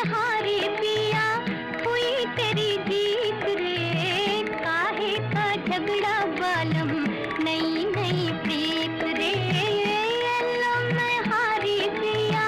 हारी पिया, हुई तेरी जीत रे, काहे का झगड़ा बालम, नई नई प्रीत रे, लो मैं हारी पिया।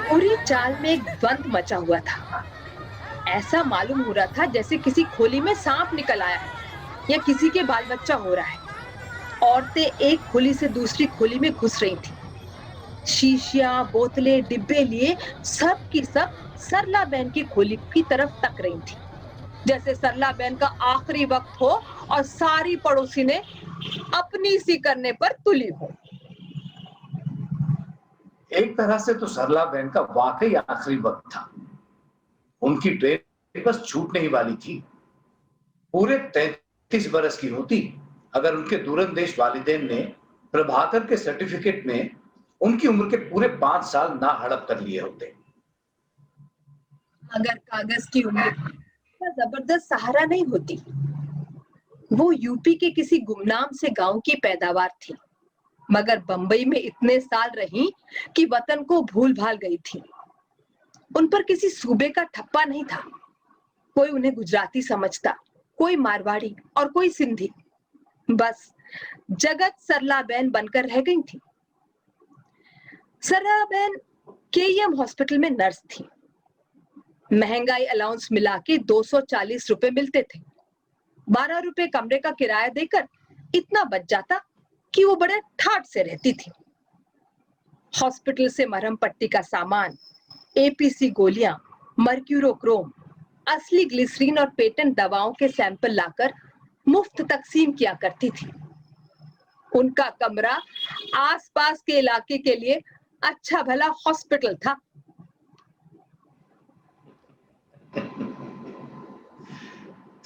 पूरी चाल में एक द्वंद मचा हुआ था। ऐसा मालूम हो रहा था जैसे किसी खोली में सांप निकल आया है या किसी के बाल बच्चा हो रहा है। औरतें एक खोली से दूसरी खोली में घुस रही थी। शीशियां, बोतलें, डिब्बे लिए सब की सब सरला बहन की खोली की तरफ तक रही थी, जैसे सरला बहन का आखिरी वक्त हो और सारी पड़ोसी ने अपनी सी करने पर तुली हो। एक तरह से तो सरला बहन का वाकई आखिरी वक्त था। उनकी ट्रेन बस छूटने ही वाली थी। पूरे 33 बरस की होती अगर उनके दूरंदेश वालिदैन ने प्रभाकर के सर्टिफिकेट में उनकी उम्र के पूरे 5 साल ना हड़प कर लिए होते। अगर कागज की उम्र का जबरदस्त सहारा नहीं होती। वो यूपी के किसी गुमनाम से गांव की पैदावार थी, मगर बंबई में इतने साल रही कि वतन को भूल भाल गई थी। उन पर किसी सूबे का ठप्पा नहीं था। कोई उन्हें गुजराती समझता, कोई मारवाड़ी और कोई सिंधी। बस जगत सरला बहन बनकर रह गई थी। सरला बहन केईएम हॉस्पिटल में नर्स थी। महंगाई अलाउंस मिला के 240 रुपए मिलते थे। 12 रुपए कमरे का किराया देकर इतना बच जाता कि वो बड़े ठाट से रहती थी। हॉस्पिटल से मरहम पट्टी का सामान, एपीसी गोलियां, मर्क्यूरोक्रोम, असली ग्लिसरीन और पेटेंट दवाओं के सैंपल लाकर मुफ्त तकसीम किया करती थी। उनका कमरा आसपास के इलाके के लिए अच्छा भला हॉस्पिटल था।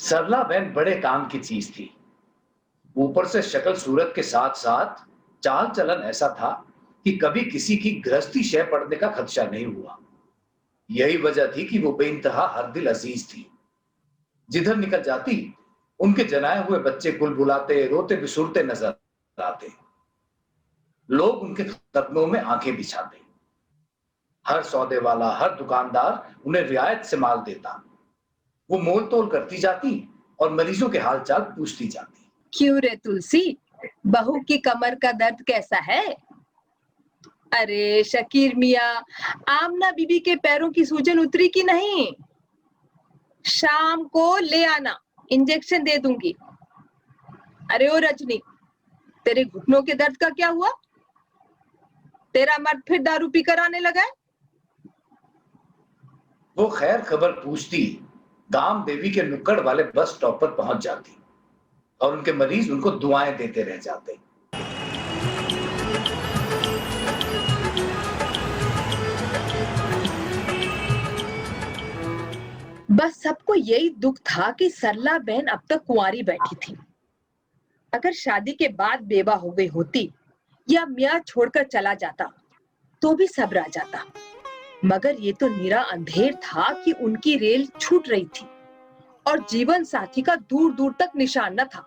सरला बहन बड़े काम की चीज थी। ऊपर से शक्ल सूरत के साथ साथ चाल चलन ऐसा था कि कभी किसी की गृहस्थी शय पड़ने का खदशा नहीं हुआ। यही वजह थी कि वो बेइंतहा हर दिल अजीज थी। जिधर निकल जाती उनके जनाए हुए बच्चे बुलबुलाते रोते बिसुरते नजर आते। लोग उनके कदमों में आंखें बिछाते। हर सौदे वाला, हर दुकानदार उन्हें रियायत से माल देता। वो मोल तोल करती जाती और मरीजों के हाल चाल पूछती जाती। क्यों रे तुलसी, बहू की कमर का दर्द कैसा है? अरे शकीर मियाँ, आमना बीबी के पैरों की सूजन उतरी कि नहीं? शाम को ले आना, इंजेक्शन दे दूंगी। अरे ओ रजनी, तेरे घुटनों के दर्द का क्या हुआ? तेरा मर्द फिर दारू पीकर आने लगा है? वो खैर खबर पूछती गाम देवी के नुक्कड़ वाले बस स्टॉप पर पहुंच जाती और उनके मरीज उनको दुआएं देते रह जाते। बस सबको यही दुख था कि सरला बहन अब तक कुंवारी बैठी थी। अगर शादी के बाद बेवा हो गई होती या मियाँ छोड़कर चला जाता तो भी सब्र आ जाता, मगर ये तो निरा अंधेर था कि उनकी रेल छूट रही थी और जीवन साथी का दूर दूर तक निशान न था।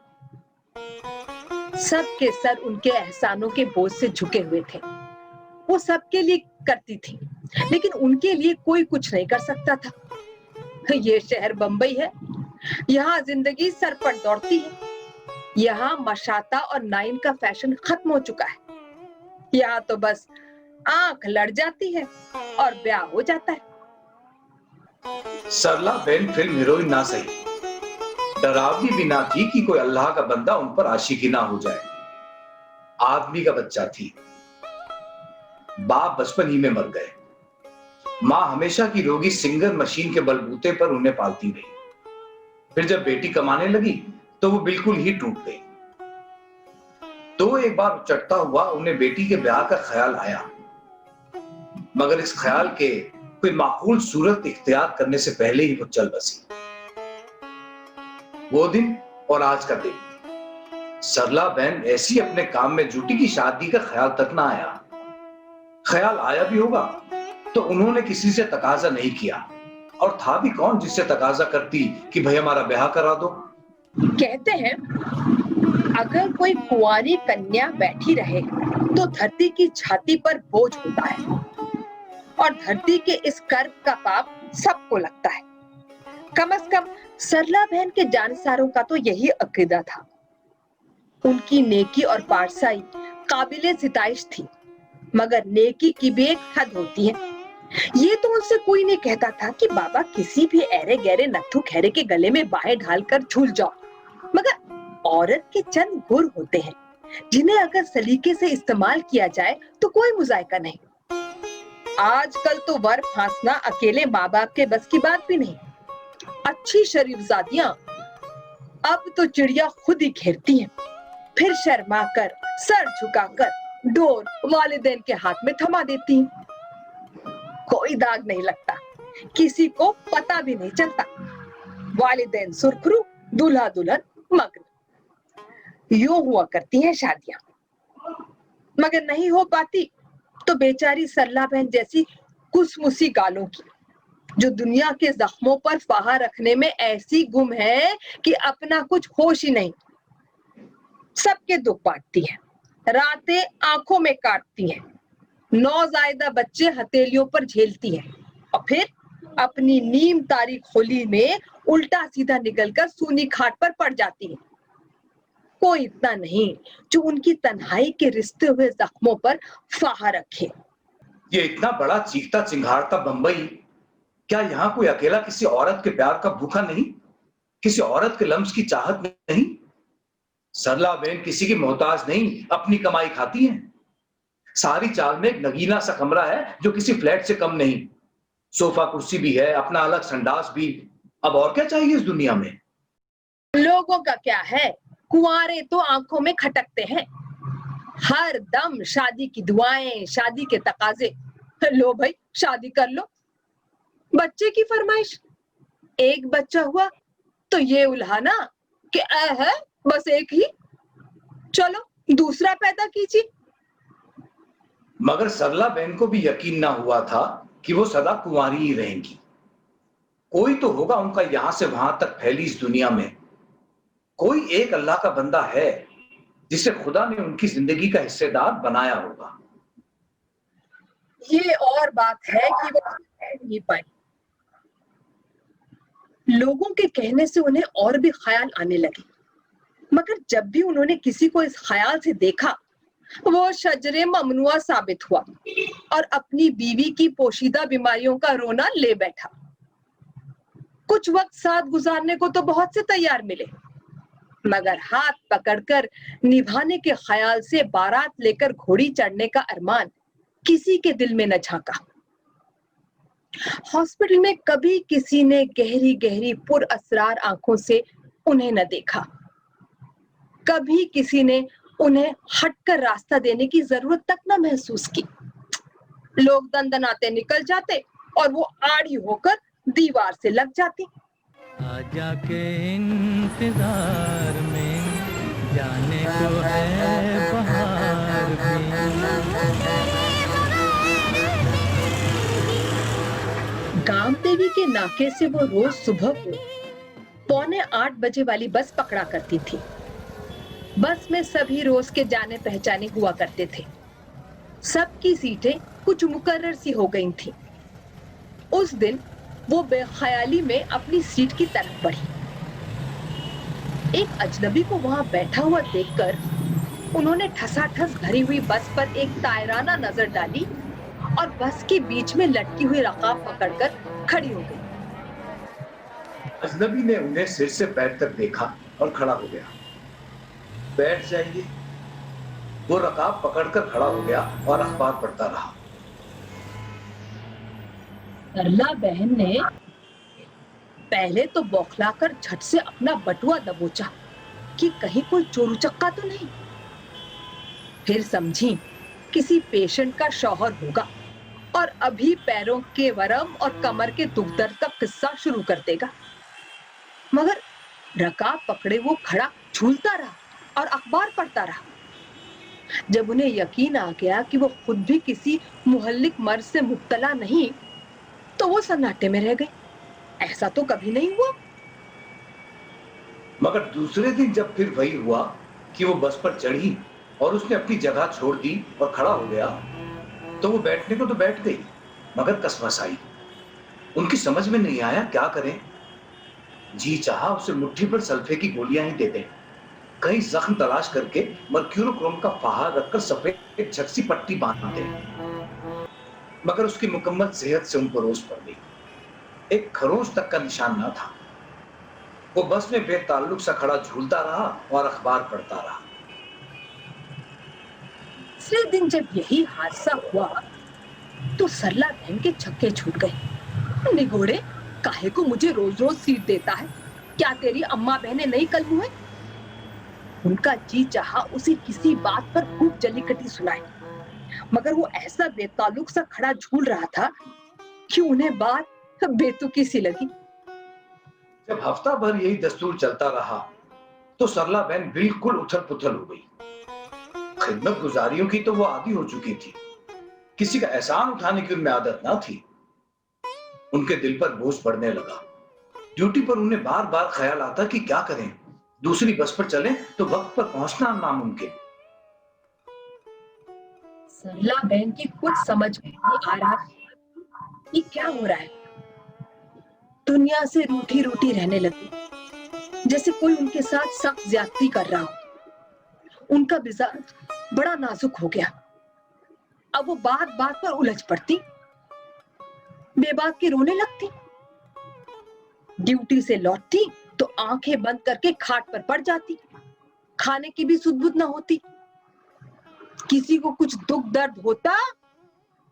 सबके सर उनके एहसानों के बोझ से झुके हुए थे। वो सबके लिए करती थी, लेकिन उनके लिए कोई कुछ नहीं कर सकता था। ये शहर बंबई है, यहाँ जिंदगी सर पर दौड़ती है। यहाँ मशाता और नाइन का फैशन खत्म हो चुका है। यहाँ तो बस आंख लड़ जाती है और ब्याह हो जाता है। सरला बहन फिल्म हीरोइन ना सही, डरावनी भी ना थी कि कोई अल्लाह का बंदा उन पर आशिकी ना हो जाए। आदमी का बच्चा थी। बाप बचपन ही में मर गए। मां हमेशा की रोगी सिंगर मशीन के बलबूते पर उन्हें पालती रही। फिर जब बेटी कमाने लगी तो वो बिल्कुल ही टूट गई। तो एक बार उचटता हुआ उन्हें बेटी के ब्याह का ख्याल आया, मगर इस ख्याल के कोई माकूल सूरत इख्तियार करने से पहले ही वो चल बसी। वो दिन और आज का दिन सरला बहन ऐसी अपने काम में जुटी कि शादी का ख्याल तक ना आया। ख्याल आया भी होगा तो उन्होंने किसी से तकाजा नहीं किया, और था भी कौन जिससे तकाजा करती कि भाई हमारा ब्याह करा दो। कहते हैं अगर कोई कुंवारी कन्या बैठी रहे तो धरती की छाती पर बोझ होता है, और धरती के इस कर्म का पाप सबको लगता है। कम से कम सरला बहन के जानसारों का तो यही अकीदा था। उनकी नेकी और पारसाई काबिले सिताइश थी, मगर नेकी की भी एक हद होती है। ये तो उनसे कोई नहीं कहता था कि बाबा किसी भी ऐरे गहरे नत्थु खैरे के गले में बाहें ढालकर झूल जाओ, मगर औरत के चंद गुर होते हैं जिन्हें अगर सलीके से इस्तेमाल किया जाए तो कोई मुजायका नहीं। आजकल तो वर फांसना अकेले माँ बाप के बस की बात भी नहीं। अच्छी शरीफजादियां अब तो चिड़िया खुद ही घेरती हैं, फिर शर्मा कर सर झुकाकर डोर वालिदैन के हाथ में थमा देती हैं। कोई दाग नहीं लगता, किसी को पता भी नहीं चलता। वालिदैन सुरखरू, दूल्हा दुल्हन मग्न। यूं हुआ करती हैं शादियां, मगर नहीं हो पाती तो बेचारी सरला बहन जैसी कुसमुसी गालों की, जो दुनिया के जख्मों पर फाहा रखने में ऐसी गुम है कि अपना कुछ होश ही नहीं, सबके दुख बांटती है, रातें आंखों में काटती है, नौजायदा बच्चे हथेलियों पर झेलती है, और फिर अपनी नीम तारीख होली में उल्टा सीधा निकलकर सूनी खाट पर पड़ जाती है। कोई इतना नहीं जो उनकी तन्हाई के रिश्ते हुए जख्मों पर फाहा रखे। ये इतना बड़ा चीखता चिंगारता बंबई, क्या यहाँ कोई अकेला किसी औरत के प्यार का भूखा नहीं, किसी औरत के लम्स की चाहत नहीं? सरला बहन किसी की मोहताज नहीं, अपनी कमाई खाती है। सारी चाल में एक नगीना सा कमरा है जो किसी फ्लैट से कम नहीं, सोफा कुर्सी भी है, अपना अलग संडास भी। अब और क्या चाहिए इस दुनिया में? लोगों का क्या है, कुंवारे तो आंखों में खटकते हैं, हर दम शादी की दुआएं, शादी के तकाजे। लो भाई शादी कर लो। बच्चे की फरमाइश, एक बच्चा हुआ तो ये उल्हाना कि है बस एक ही, चलो दूसरा पैदा कीजिए। मगर सरला बहन को भी यकीन ना हुआ था कि वो सदा कुंवारी ही रहेंगी। कोई तो होगा उनका यहां से वहां तक फैली इस दुनिया में, कोई एक अल्लाह का बंदा है जिसे खुदा ने उनकी जिंदगी का हिस्सेदार बनाया होगा। ये और बात है कि वो नहीं पाई। लोगों के कहने से उन्हें और भी ख्याल आने लगे, मगर जब भी उन्होंने किसी को इस ख्याल से देखा वो शजरे ममनुआ साबित हुआ और अपनी बीवी की पोशीदा बीमारियों का रोना ले बैठा। कुछ वक्त साथ गुजारने को तो बहुत से तैयार मिले, मगर हाथ पकड़कर निभाने के ख्याल से बारात लेकर घोड़ी चढ़ने का अरमान किसी के दिल में न झांका। हॉस्पिटल में कभी किसी ने गहरी गहरी पुर असरार आंखों से उन्हें न देखा, कभी किसी ने उन्हें हटकर रास्ता देने की जरूरत तक न महसूस की। लोग दंदनाते निकल जाते और वो आड़ी होकर दीवार से लग जाती। आजा के इंतजार में जाने को है बहार भी। गांव देवी के नाके से वो रोज सुबह को 7:45 बजे वाली बस पकड़ा करती थी। बस में सभी रोज के जाने पहचाने हुआ करते थे, सबकी सीटें कुछ मुकर्रर सी हो गई थी। उस दिन वो बेख्याली में अपनी सीट की तरफ बढ़ी। एक अजनबी को वहां बैठा हुआ देखकर उन्होंने ठसाठस भरी हुई बस पर एक तायराना नजर डाली और बस के बीच में लटकी हुई रकाब पकड़कर खड़ी हो गई। अजनबी ने उन्हें सिर से पैर तक देखा और खड़ा हो गया। बैठ जाइए। वो रकाब पकड़कर खड़ा हो गया और अखबार पढ़ता रहा। सरला बहन ने पहले तो बौखलाकर झट से अपना बटुआ दबोचा कि कहीं कोई चोर उचक्का तो नहीं। फिर समझी किसी पेशेंट का शौहर होगा और अभी पैरों के वरम और कमर के दुख दर्द का किस्सा शुरू कर देगा। मगर रकाब पकड़े वो खड़ा झूलता रहा और अखबार पढ़ता रहा। जब उन्हें यकीन आ गया कि वो खुद भी किसी मुहल्लिक मर्ज से मुब्तला नहीं, तो वो सन्नाटे में रह गए। ऐसा तो कभी नहीं हुआ। मगर दूसरे दिन जब फिर वही हुआ कि वो बस पर चढ़ी और उसने अपनी जगह छोड़ दी और खड़ा हो गया, तो वो बैठने को तो बैठ गई, मगर कसमस आई। उनकी समझ में नहीं आया क्या करें। जी चाहा उसे मुट्ठी पर सल्फे की गोलियां ही दे दें, कहीं जख्म तलाश करके मर्क्यूरोक्रोम का फाहा रखकर सफेद झकसी पट्टी बांध दें, मगर उसकी मुकम्मल सेहत से उन पर रोष पड़ गई। एक खरोंच तक का निशान ना था। वो बस में बेताल्लुक सा खड़ा झूलता रहा और अखबार पढ़ता रहा। दूसरे दिन जब यही हादसा हुआ, तो सरला बहन के छक्के छूट गए। निगोड़े, काहे को मुझे रोज रोज सीट देता है? क्या तेरी अम्मा बहनें नहीं कल हुए? उनका जी चाहा उसे किसी बात पर खूब जली कटी सुनाए, मगर वो ऐसा बेताल्लुक सा खड़ा झूल रहा था कि उन्हें बात बेतुकी सी लगी। जब हफ्ता भर यही दस्तूर चलता रहा, तो सरला बहन बिल्कुल उथल पुथल हो गई। खिदमत गुजारियों की तो वो आदी हो चुकी थी, किसी का एहसान उठाने की उनमें आदत ना थी। उनके दिल पर बोझ पड़ने लगा। ड्यूटी पर उन्हें बार बार ख्याल आता कि क्या करें, दूसरी बस पर चलें तो वक्त पर पहुंचना नामुमकिन। सरला बहन की कुछ समझ में नहीं आ रहा कि क्या हो रहा है। दुनिया से रूठी रूठी रहने लगी, जैसे कोई उनके साथ सख्त ज्यादती कर रहा हो। उनका मिजाज बड़ा नाजुक हो गया। अब वो बात बात पर उलझ पड़ती, बेबाक के रोने लगती। ड्यूटी से लौटती तो आंखें बंद करके खाट पर पड़ जाती। खाने की भी सुध-बुध न होती। किसी को कुछ दुख दर्द होता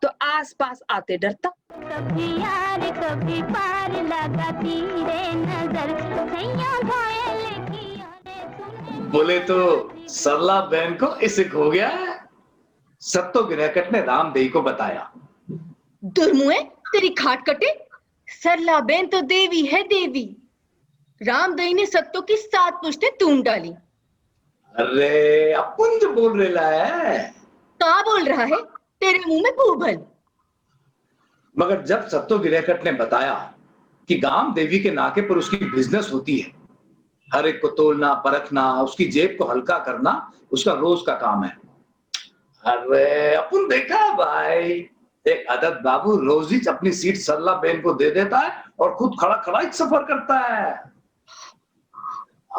तो आस-पास आते डरता। कभी यार कभी पार लगाती रे नजर, सैया घायल की यादें बोले तो सरला बहन को इश्क हो गया है। सत्तो गिरहकट ने रामदेई को बताया। दुर्मुए, तेरी खाट कटे। सरला बेन तो देवी है देवी। रामदई ने सत्तो की 7 पुश्तें तूम डाली। अरे अपन जो बोल रहा है। कहाँ बोल रहा है? तेरे मुंह में पूभल। मगर जब सत्तो गिरहकट ने बताया कि गांव देवी के नाके पर उसकी बिजनेस होती है, हर एक को तोलना परखना, उसकी जेब को हल्का करना उसका रोज का काम है। अरे अपन देखा भाई, एक अदद बाबू रोज ही अपनी सीट सरला बहन को दे देता है और खुद खड़ा खड़ा ही सफर करता है।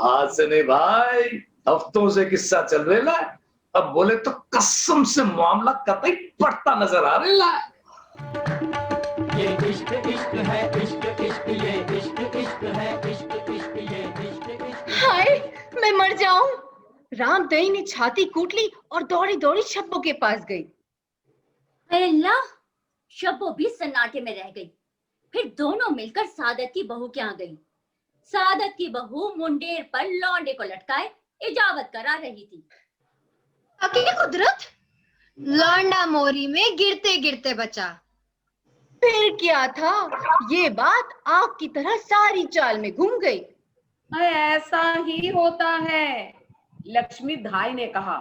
आज से नहीं भाई, हफ्तों से किस्सा चल रहा है। अब बोले तो कसम से मामला कतई पड़ता नजर आ रहा है। ये इश्क इश्क है, इश्क इश्क ये इश्क इश्क है, इश्क इश्क ये इश्क इश्क। हाय, मैं मर जाऊं। रामदई ने छाती कूट ली और दौड़ी दौड़ी शब्बो के पास गई। अल्लाह, शब्बो भी सन्नाटे में रह गई। फिर दोनों मिलकर सादत की बहू के यहाँ गई। सादत की बहू मुंडेर पर लौंडे को लटकाए इजावत करा रही थी। अकेले कुदरत, लौंडा मोरी में गिरते गिरते बचा। फिर क्या था, ये बात आग की तरह सारी चाल में घूम गई। ऐसा ही होता है, लक्ष्मी धाई ने कहा।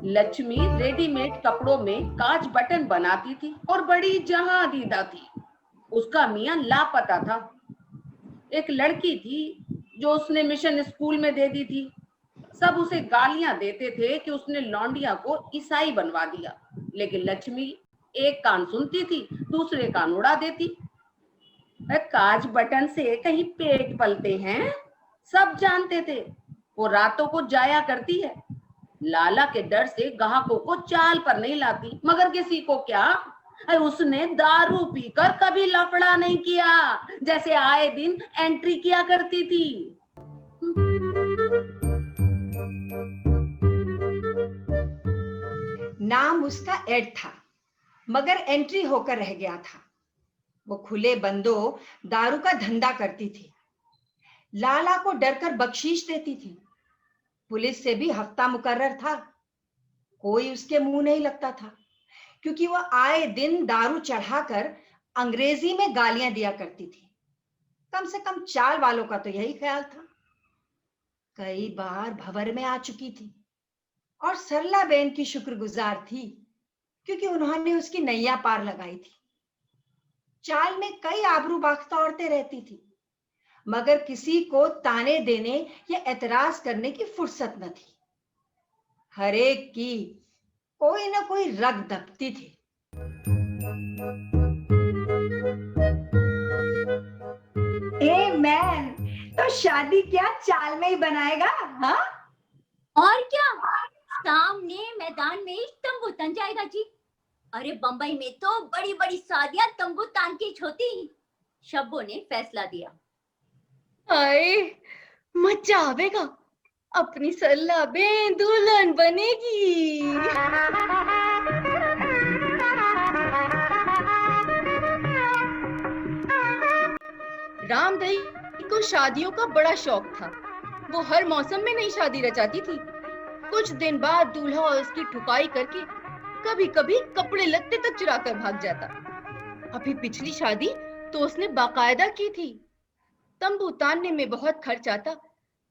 लक्ष्मी रेडीमेड कपड़ों में कांच बटन बनाती थी और बड़ी जहां दीदा थी। उसका मियां लापता था। एक लड़की थी जो उसने मिशन स्कूल में दे दी थी। सब उसे गालियां देते थे कि उसने लौंडिया को ईसाई बनवा दिया, लेकिन लक्ष्मी एक कान सुनती थी, दूसरे कान उड़ा देती। कांच बटन से कहीं पेट पलते हैं, सब जानते थे। वो रातों को जाया करती है। लाला के डर से ग्राहकों को चाल पर नहीं लाती, मगर किसी को क्या, उसने दारू पीकर कभी लफड़ा नहीं किया, जैसे आए दिन एंट्री किया करती थी। नाम उसका एड था, मगर एंट्री होकर रह गया था। वो खुले बंदों दारू का धंधा करती थी। लाला को डरकर बख्शीश देती थी। पुलिस से भी हफ्ता मुकर्रर था, कोई उसके मुंह नहीं लगता था, क्योंकि वह आए दिन दारू चढ़ाकर अंग्रेजी में गालियां दिया करती थी। कम से कम चाल वालों का तो यही ख्याल था। कई बार भंवर में आ चुकी थी और सरला बेन की शुक्रगुजार थी, क्योंकि उन्होंने उसकी नैया पार लगाई थी। चाल में कई आबरू बाख्ता औरतें रहती थी, मगर किसी को ताने देने या एतराज करने की फुर्सत न थी। हर एक की कोई ना कोई रग दबती थी। ए मैन, तो शादी क्या चाल में ही बनाएगा? हाँ, और क्या, सामने मैदान में तंबू तन जाएगा जी। अरे बंबई में तो बड़ी बड़ी शादियां तंबू तान के होती। शब्बों ने फैसला दिया। हाय, मजा आवेगा, अपनी सरला बेन दुल्हन बनेगी। रामदई को शादियों का बड़ा शौक था। वो हर मौसम में नई शादी रचाती थी। कुछ दिन बाद दूल्हा और उसकी ठुकाई करके कभी कभी कपड़े लत्ते तक चुरा कर भाग जाता। अभी पिछली शादी तो उसने बाकायदा की थी। तंबू तानने में बहुत खर्च आता,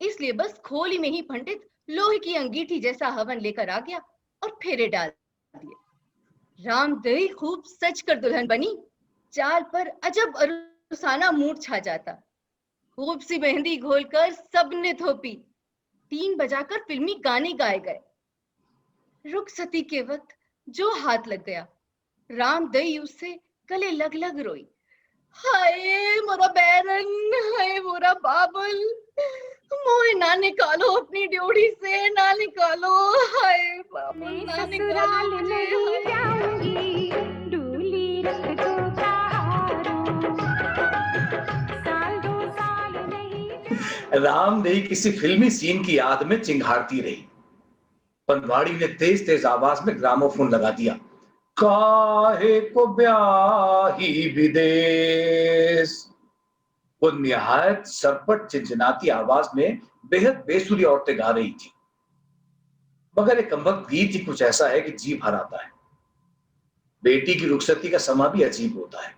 इसलिए बस खोली में ही पंडित लोहे की अंगीठी जैसा हवन लेकर आ गया और फेरे डाल दिए। रामदई खूब सच कर दुल्हन बनी। चाल पर अजब अरुसाना मूड छा जाता। खूब सी मेहंदी घोलकर सबने थोपी। 3 बजाकर फिल्मी गाने गाए गए। रुखसती के वक्त जो हाथ लग गया, रामदई उससे गले लग लग रोई। हाय मोरा बैरन, हाय मोरा बाबल, मोए ना निकालो अपनी ड्योढ़ी से, ना निकालो। हाय बाबल, ना निकालो मुझे। नहीं जाऊंगी, डूली रख दो साल 2 साल नहीं। रामदेई किसी फिल्मी सीन की याद में चिंघाड़ती रही। पनवाड़ी ने तेज तेज आवाज में ग्रामोफोन लगा दिया। काहे को ब्याही विदेश। वो निहायत सरपट चिंचिनाती आवाज में बेहद बेसुरी औरतें गा रही थी, मगर एक कमबख्त गीत ही कुछ ऐसा है कि जी भर आता है। बेटी की रुखसती का समा भी अजीब होता है।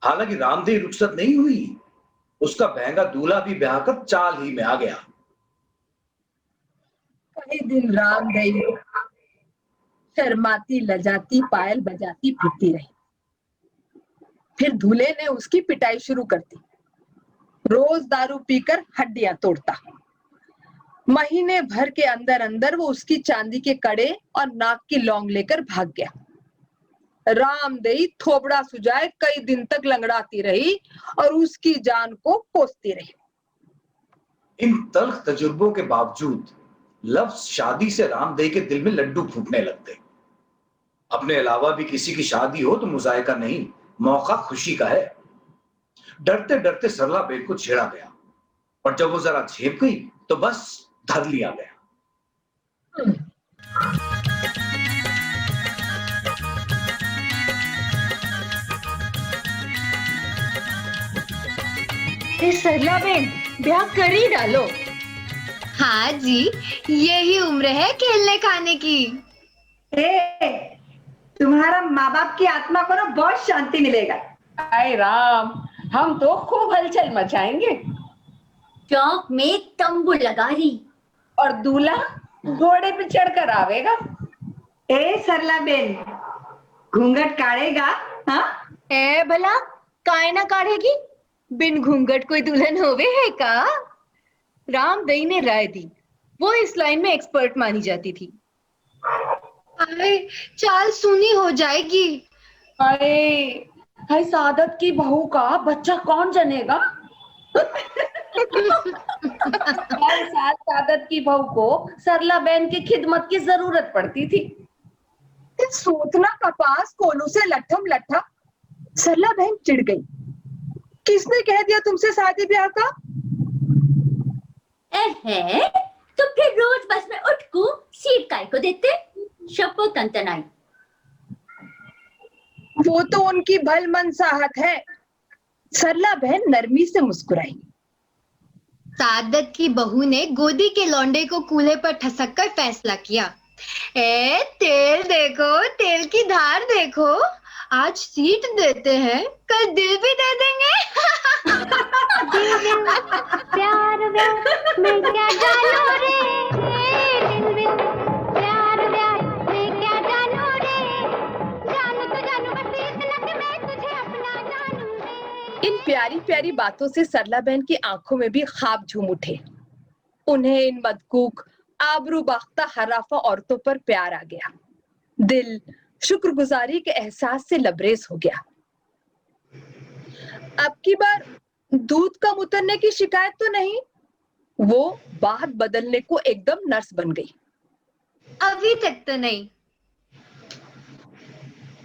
हालांकि रामदेई रुखसत नहीं हुई, उसका बहंगा दूल्हा भी ब्याह कर चाल ही में आ गया। कई दिन रामदई शर्माती लजाती पायल बजाती फिरती रही। फिर दूल्हे ने उसकी पिटाई शुरू कर दी। रोज दारू पीकर हड्डियां तोड़ता। महीने भर के अंदर अंदर वो उसकी चांदी के कड़े और नाक की लौंग लेकर भाग गया। रामदई थोबड़ा सुजाए कई दिन तक लंगड़ाती रही और उसकी जान को कोसती रही। इन तल्ख तजुर्बों के बावजूद लफ्ज शादी से रामदेई के दिल में लड्डू फूटने लगते। अपने अलावा भी किसी की शादी हो तो मुजायका नहीं, मौका खुशी का है। डरते डरते सरला बेन को छेड़ा गया, और जब वो जरा झेप गई तो बस धर लिया गया। सरला बेन, ब्याह कर ही डालो। हाँ जी, यही उम्र है खेलने खाने की। तुम्हारा माँ बाप की आत्मा को ना बहुत शांति मिलेगा। हाय राम, हम तो खूब हलचल मचाएंगे। चौक में तंबू लगा रही और दूल्हा घोड़े पे चढ़कर आवेगा। सरला बेन, घूंघट काढ़ेगा? हाँ, ए भला काहे ना काढ़ेगी, बिन घूंघट कोई दुल्हन होवे है का? रामदई ने राय दी। वो इस लाइन में एक्सपर्ट मानी जाती थी। अरे चाल सुनी हो जाएगी। हाय हाय, सादत की बहू का बच्चा कौन जनेगा? हर साल सादत की बहू को सरला बेन की खिदमत की जरूरत पड़ती थी। सोतना कपास कोलू से लट्ठम लट्ठा। सरला बहन चिढ़ गई। किसने कह दिया तुमसे शादी ब्याह का? है तो फिर रोज बस में उठकू सीट काय को देते। शप्पो तंतनाई। वो तो उनकी भल मनसाहत है। सरला बहन नरमी से मुस्कुराई। सादत की बहू ने गोदी के लौंडे को कूल्हे पर ठसक कर फैसला किया। तेल देखो, तेल की धार देखो। आज सीट देते हैं, कल दिल भी दे देंगे। प्यार व्यार मैं क्या जानू रे, दिल विल प्यार व्यार मैं क्या जानू रे, जानू तो जानू बस इतना कि मैं तुझे अपना जानू रे। इन प्यारी प्यारी बातों से सरला बहन की आंखों में भी ख्वाब झूम उठे। उन्हें इन मदकूक आबरू बाख्ता हराफा औरतों पर प्यार आ गया। दिल शुक्रगुजारी के एहसास से लबरेज हो गया। अब की बार दूध कम उतरने की शिकायत तो नहीं। वो बात बदलने को एकदम नर्स बन गई। अभी तक तो नहीं।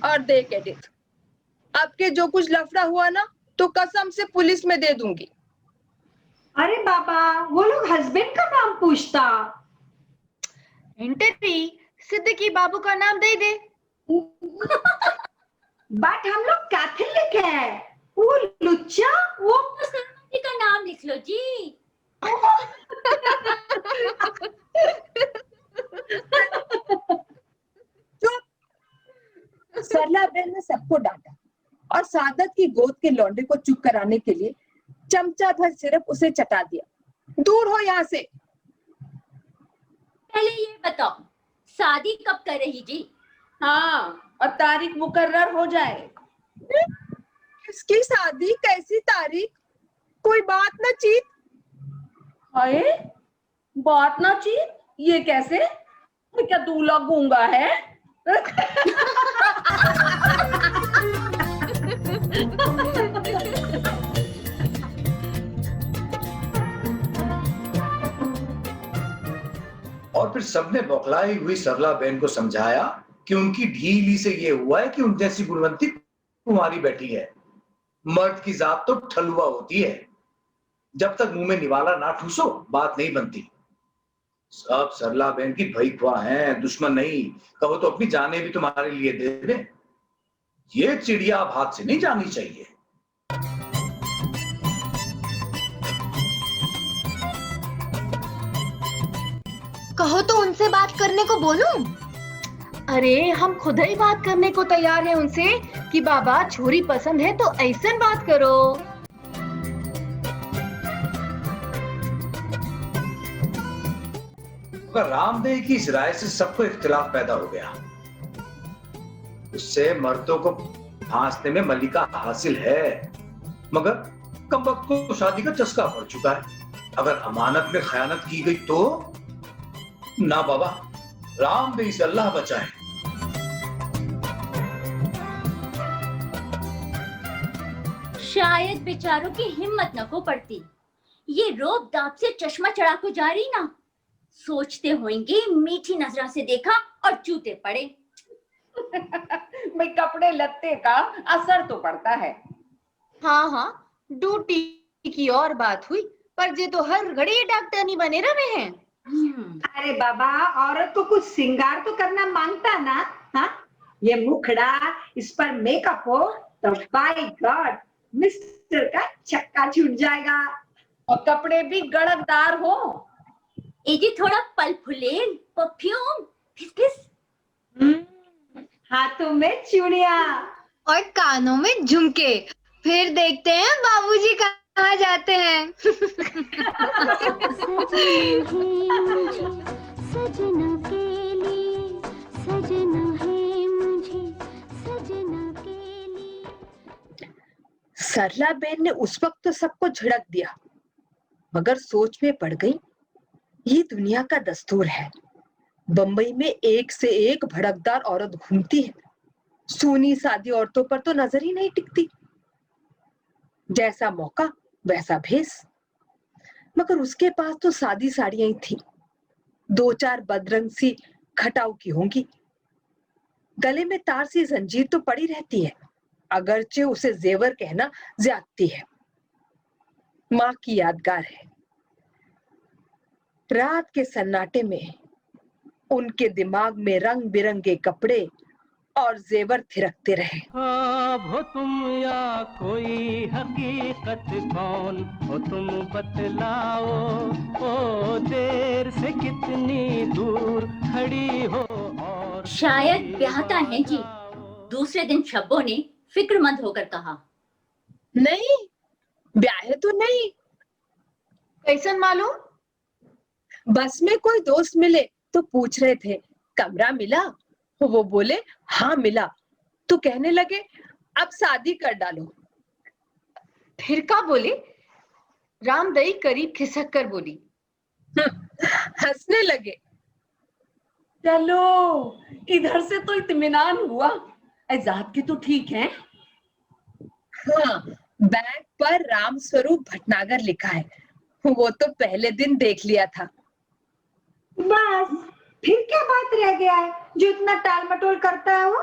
और देख एडिथ, अब के जो कुछ लफड़ा हुआ ना तो कसम से पुलिस में दे दूंगी। अरे बाबा, वो लोग हस्बैंड का नाम पूछता। एंटरी सिद्दीकी बाबू का नाम दे दे। बट हम लोग कैथोलिक है। वो लुच्चा, वो जी का नाम लिख लो जी। सरला बहन ने सबको डांटा और सादत की गोद के लौंडे को चुप कराने के लिए चमचा भर सिर्फ उसे चटा दिया। दूर हो यहाँ से। पहले ये बताओ, शादी कब कर रही जी? हाँ, और तारीख मुकर्रर हो जाए। किसकी शादी, कैसी तारीख? कोई बात न चीत। हाय, बात ना चीत, ये कैसे? क्या दूल्हा गूंगा है? और फिर सबने बौखलाई हुई सरला बहन को समझाया कि उनकी ढीली से ये हुआ है कि उन जैसी गुणवंती कुंवारी बैठी है। मर्द की जात तो ठलुआ होती है, जब तक मुंह में निवाला ना ठूसो बात नहीं बनती। सब सरला बहन की भई ख्वाह हैं, दुश्मन नहीं। कहो तो अपनी जाने भी तुम्हारे लिए दे दे। ये चिड़िया अब हाथ से नहीं जानी चाहिए। कहो तो उनसे बात करने को बोलूं? अरे हम खुद ही बात करने को तैयार हैं उनसे कि बाबा छोरी पसंद है तो ऐसन बात करो। मगर रामदेव की इस राय से सबको इख्तिलाफ पैदा हो गया। उससे मर्दों को फांसने में मलिका हासिल है, मगर कमबख्त को शादी का चस्का पड़ चुका है। अगर अमानत में खयानत की गई तो ना बाबा, रामदेव से अल्लाह बचाए। शायद बेचारों की हिम्मत न को पड़ती। ये रोब दाब से चश्मा चढ़ा को जा रही ना, सोचते होंगे मीठी नजरों से देखा और चूते पड़े। भाई कपड़े लत्ते का असर तो पड़ता है। हाँ हाँ, ड्यूटी की और बात हुई, पर जे तो हर घड़ी डॉक्टर नहीं बने रहे हैं। अरे बाबा, औरत को कुछ श्रृंगार तो करना मांगता ना। हाँ, ये मुखड़ा, इस पर मेकअप हो तो बाय गॉड मिस्टर का चक्का छूट जाएगा। और कपड़े भी गड़कदार हो। जी थोड़ा पल फुलेल, परफ्यूम, फिस फिस। हाथों में चूड़ियां और कानों में झुमके। फिर देखते हैं बाबूजी कहाँ जाते हैं। सजना के लिए, सजना है मुझे, सजना के लिए। सरला बहन ने उस वक्त तो सबको झिड़क दिया, मगर सोच में पड़ गई। ये दुनिया का दस्तूर है। बंबई में एक से एक भड़कदार औरत घूमती है, सूनी सादी औरतों पर तो नजर ही नहीं टिकती। जैसा मौका वैसा भेस। मगर उसके पास तो सादी साड़ियां ही थी, दो चार बदरंग सी खटाऊ की होंगी। गले में तार सी जंजीर तो पड़ी रहती है, अगरचे उसे जेवर कहना ज्यादती है। माँ की यादगार है। रात के सन्नाटे में उनके दिमाग में रंग बिरंगे कपड़े और जेवर थिरकते रहे। ख्वाब हो तुम या कोई हकीकत, कौन हो तुम बतलाओ, ओ देर से कितनी दूर खड़ी हो और शायद ब्याहता है जी। दूसरे दिन शब्बो ने फिक्रमंद होकर कहा, नहीं, ब्याहे तो नहीं। कैसन मालूम? बस में कोई दोस्त मिले तो पूछ रहे थे कमरा मिला, वो बोले हाँ मिला, तो कहने लगे अब शादी कर डालो। फिर क्या बोली? रामदई करीब खिसक कर बोली। हंसने लगे। चलो, इधर से तो इत्मीनान हुआ। जात के तो ठीक है। हाँ, बैग पर राम स्वरूप भटनागर लिखा है, वो तो पहले दिन देख लिया था। बस, फिर क्या बात रह गया है जो इतना टाल मटोल करता है वो?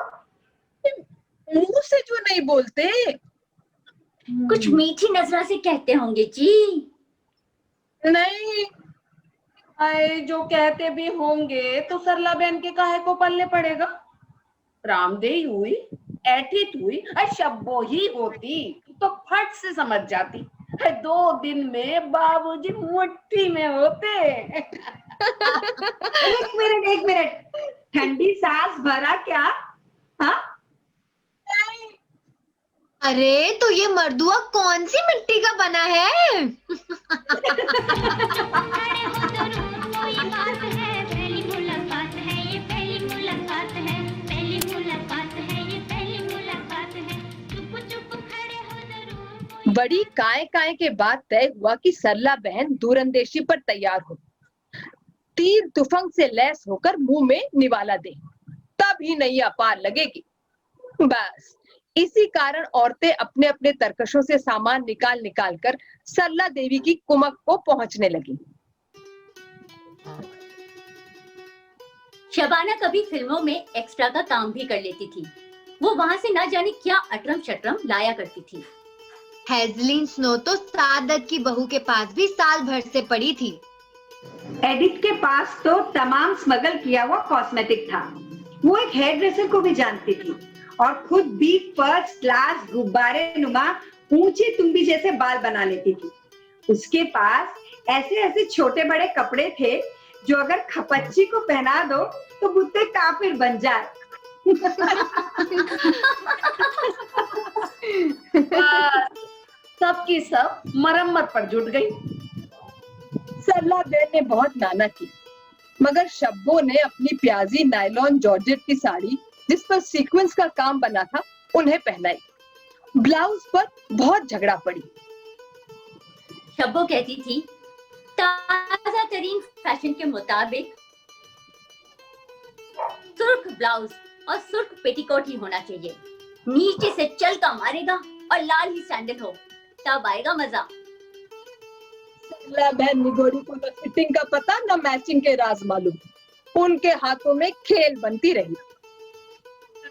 मुंह से जो नहीं बोलते। कुछ मीठी नजरा से कहते होंगे जी। नहीं, आए जो कहते भी होंगे तो सरला बहन के काहे को पल्ले पड़ेगा। रामदेई हुई, ऐठित हुई, शब्बो ही होती तो फट से समझ जाती। 2 दिन में बाबूजी मुट्ठी में होते। एक मिनट, ठंडी सांस भरा क्या? हाँ? अरे तो ये मर्दुआ कौन सी मिट्टी का बना है? खड़े हो जरूर, कोई बात है, पहली मुलाकात है ये, पहली मुलाकात है, पहली मुलाकात है ये, पहली मुलाकात है, चुप चुप खड़े हो जरूर। बड़ी काय काय के बाद तय हुआ कि सरला बहन दूरंदेशी पर तैयार हो, तीर तुफंग से लैस होकर मुंह में निवाला दे, तब ही नैया पार लगेगी। बस इसी कारण औरतें अपने अपने तरकशों से सामान निकाल निकाल कर सरला देवी की कुमक को पहुंचने लगी। शबाना कभी फिल्मों में एक्स्ट्रा का काम भी कर लेती थी। वो वहां से ना जाने क्या अटरम शटरम लाया करती थी। हैजलिन स्नो तो सादत की बहू के पास भी साल भर से पड़ी थी। एडिथ के पास तो तमाम स्मगल किया हुआ कॉस्मेटिक था। वो एक हेयर ड्रेसर को भी जानती थी और खुद भी फर्स्ट क्लास गुब्बारे नुमा ऊंचे तुम्बी जैसे बाल बना लेती थी। उसके पास ऐसे ऐसे छोटे बड़े कपड़े थे जो अगर खपच्ची को पहना दो तो बुत्ते काफिर बन जाए। सबकी सब मरम्मत पर जुट गई। सरला बहन ने बहुत नाना की, मगर शब्बो ने अपनी प्याजी नायलॉन जॉर्जेट की साड़ी जिस पर सीक्वेंस का काम बना था उन्हें पहनाई। ब्लाउज पर बहुत झगड़ा पड़ी। शब्बो कहती थी ताजा तरीन फैशन के मुताबिक सुर्ख ब्लाउज और सुर्ख पेटीकोट ही होना चाहिए। नीचे से चल का मारेगा और लाल ही सैंडल हो, तब आएगा मजा। सरला बहन निगोरी को न फिटिंग का पता न मैचिंग के राज मालूम। उनके हाथों में खेल बनती रही।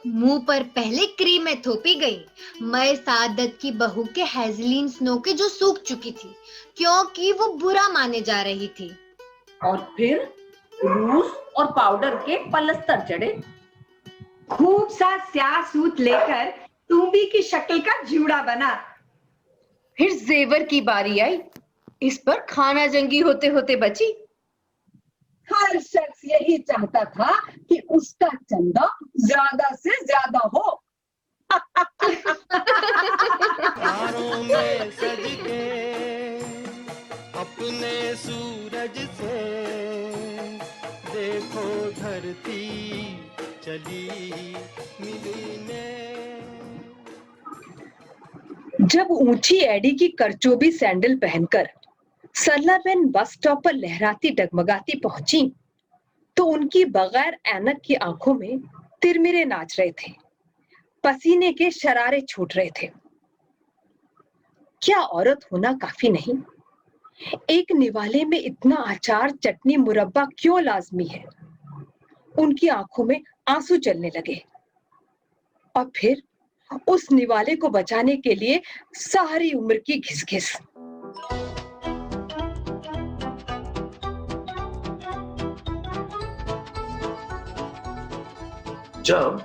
मुंह पर पहले क्रीम में थोपी गई। मैं सादत की बहू के हैजलिन स्नो के जो सूख चुकी थी क्योंकि वो बुरा माने जा रही थी। और फिर रूस और पाउडर के पलस्तर चढ़े। खूब सा स्याह सूत लेकर तुम्बी की शक्ल का जूड़ा बना। फिर जेवर की बारी आई। इस पर खाना जंगी होते होते बची। हर शख्स यही चाहता था कि उसका चंदा ज्यादा से ज्यादा हो। तारों में सज के अपने सूरज से देखो धरती चली मिलने। जब ऊंची एडी की करचोबी सैंडल पहनकर सरला बहन बस स्टॉप पर लहराती डगमगाती पहुंची तो उनकी बगैर ऐनक की आंखों में तिरमिरे नाच रहे थे, पसीने के शरारे छूट रहे थे। क्या औरत होना काफी नहीं? एक निवाले में इतना अचार चटनी मुरब्बा क्यों लाजमी है? उनकी आंखों में आंसू चलने लगे और फिर उस निवाले को बचाने के लिए सारी उम्र की घिस-घिस। जब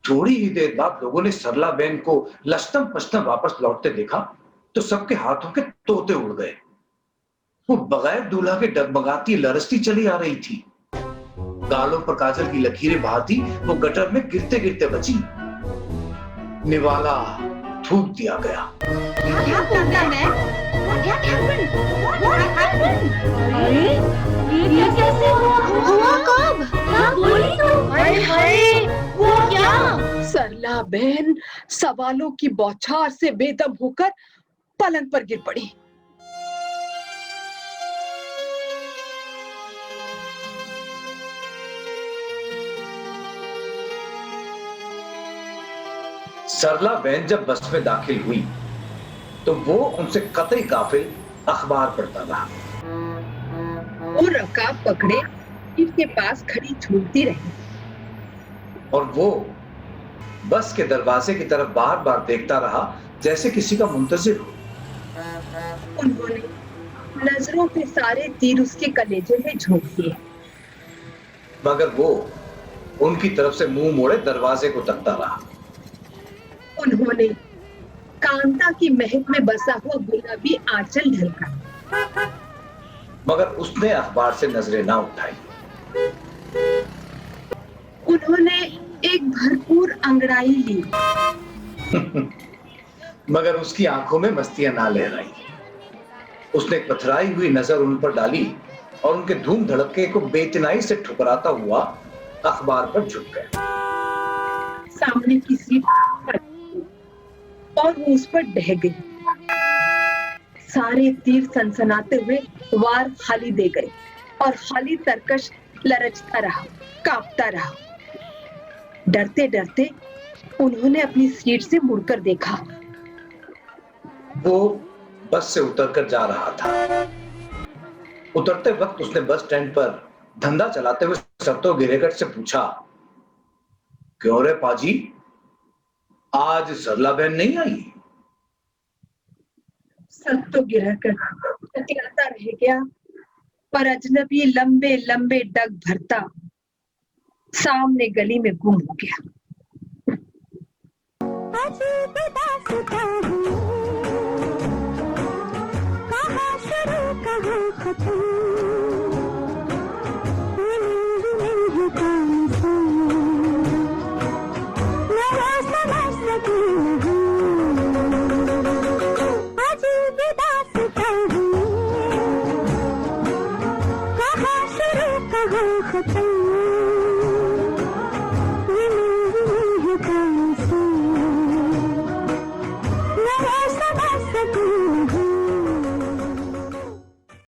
थोड़ी ही देर बाद लोगों ने सरला बहन को लश्तम पश्तम वापस लौटते देखा तो सबके हाथों के तोते उड़ गए। वो बगैर दूल्हा के डगमगाती लरसती चली आ रही थी। गालों पर काजल की लकीरें बहाती वो गटर में गिरते गिरते बची। निवाला थूक दिया गया। ये कैसे हुआ कब? क्या बोली तुम? वो क्या? सरला बहन सवालों की बौछार से बेदम होकर पलंग पर गिर पड़ी। सरला बहन जब बस में दाखिल हुई तो वो उनसे कतई गाफिल अखबार पढ़ता रहा। वो रकाब पकड़े सीट के पास खड़ी झूलती रही और वो बस के दरवाजे की तरफ बार बार देखता रहा जैसे किसी का मुंतजिर हो। उन्होंने नजरों के सारे तीर उसके कलेजे में झोंक दिए, मगर वो उनकी तरफ से मुंह मोड़े दरवाजे को तकता रहा। उन्होंने कांता की महक में बसा हुआ गुलाबी आंचल ढलका, मगर उसने अखबार से नजरें ना उठाई। उन्होंने एक भरपूर अंगड़ाई ली, मगर उसकी आंखों में मस्तियां ना लहराई। उसने एक पथराई हुई नजर उन पर डाली और उनके धूम धड़के को बेचैनी से ठुकराता हुआ अखबार पर झुक गया। सामने की सीट पर और वो उस पर ढह गई। सारे तीर सनसनाते हुए वार खाली दे गए और खाली तरकश लरचता रहा, कांपता रहा। डरते डरते उन्होंने अपनी सीट से मुड़कर देखा। वो बस से उतरकर जा रहा था। उतरते वक्त उसने बस स्टैंड पर धंधा चलाते हुए सरतो गिरेगट से पूछा, क्यों रे पाजी, आज सरला बहन नहीं आई? सरतो गिरकर टकराता रह गया, पर अजनबी लंबे लंबे डग भरता सामने गली में गुम हो गया। खत्म